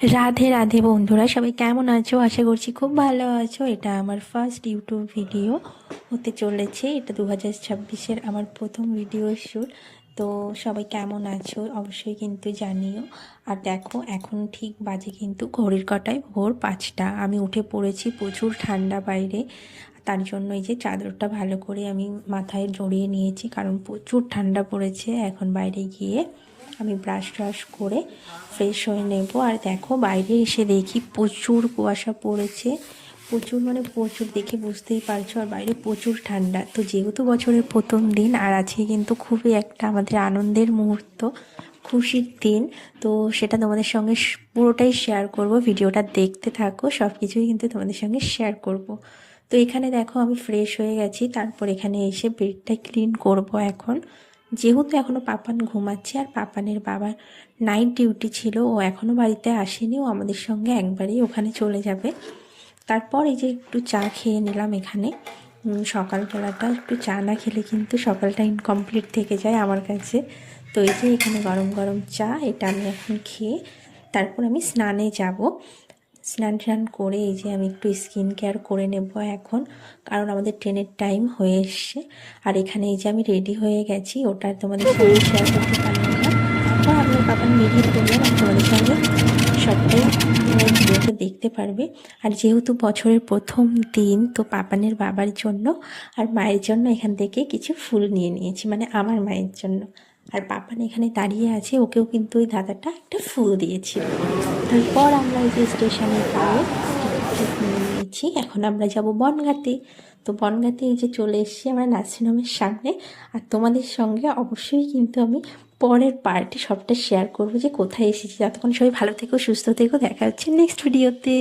রাধে রাধে বন্ধুরা, সবাই কেমন আছো? আশা করছি খুব ভালো আছো। এটা আমার ফার্স্ট ইউটিউব ভিডিও হতে চলেছে। এটা 2026-এর আমার প্রথম ভিডিও শ্যুট। তো সবাই কেমন আছো অবশ্যই কিন্তু জানিও। আর দেখো, এখন ঠিক বাজে কিন্তু ঘড়ির কাঁটায় ভোর 5টা। আমি উঠে পড়েছি, প্রচুর ঠান্ডা বাইরে। তার জন্য এই যে চাদরটা ভালো করে আমি মাথায় জড়িয়ে নিয়েছি, কারণ প্রচুর ঠান্ডা পড়েছে। এখন বাইরে গিয়ে আমি ব্রাশ ট্রাশ করে ফ্রেশ হয়ে নেব। আর দেখো, বাইরে এসে দেখি প্রচুর কুয়াশা পড়েছে, প্রচুর মানে প্রচুর, দেখে বুঝতেই পারছো। আর বাইরে প্রচুর ঠান্ডা। তো যেহেতু বছরের প্রথম দিন, আর আজকে কিন্তু খুবই একটা আমাদের আনন্দের মুহূর্ত, খুশির দিন। তো সেটা তোমাদের সঙ্গে পুরোটাই শেয়ার করব। ভিডিওটা দেখতে থাকো, সব কিছুই কিন্তু তোমাদের সঙ্গে শেয়ার করব। তো এখানে দেখো, আমি ফ্রেশ হয়ে গেছি। তারপর এখানে এসে বেডটা ক্লিন করব এখন। যেহেতু এখনও পাপান ঘুমাচ্ছে, আর পাপানের বাবার নাইট ডিউটি ছিল, ও এখনও বাড়িতে আসেনি। ও আমাদের সঙ্গে একবারেই ওখানে চলে যাবে। তারপর এই যে একটু চা খেয়ে নিলাম এখানে। সকালবেলাটা একটু চা না খেলে কিন্তু সকালটা ইনকমপ্লিট থেকে যায় আমার কাছে। তো এই যে এখানে গরম গরম চা, এটা আমি এখন খেয়ে তারপর আমি স্নানে যাব। স্নান টান করে এই যে আমি একটু স্কিন কেয়ার করে নেব এখন, কারণ আমাদের ট্রেনের টাইম হয়ে এসছে। আর এখানে এই যে আমি রেডি হয়ে গেছি, ওটা তোমাদের সঙ্গে শেয়ার করতে পারলাম না। তারপর আমি ওর বাবার বেরিয়ে পড়লাম, আর তোমাদের সঙ্গে সবটাই তোমরা ভিডিওতে দেখতে পারবে। আর যেহেতু বছরের প্রথম দিন, তো পাপানের বাবার জন্য আর মায়ের জন্য এখান থেকে কিছু ফুল নিয়ে নিয়েছি, মানে আমার মায়ের জন্য। আর পাপান এখানে দাঁড়িয়ে আছে, ওকেও কিন্তু ওই দাদাটা একটা ফুল দিয়েছিল। তারপর আমরা এই যে স্টেশনে গিয়ে টিকিট নিয়ে নিয়েছি। এখন আমরা যাব বনগাঁতে। তো বনগাঁতে এই যে চলে এসেছি আমরা নার্সিংহোমের সামনে। আর তোমাদের সঙ্গে অবশ্যই কিন্তু আমি পরের পার্টে সবটা শেয়ার করবো যে কোথায় এসেছি। যতক্ষণ সবাই ভালো থেকো, সুস্থ থেকো। দেখা হচ্ছে নেক্সট ভিডিওতে।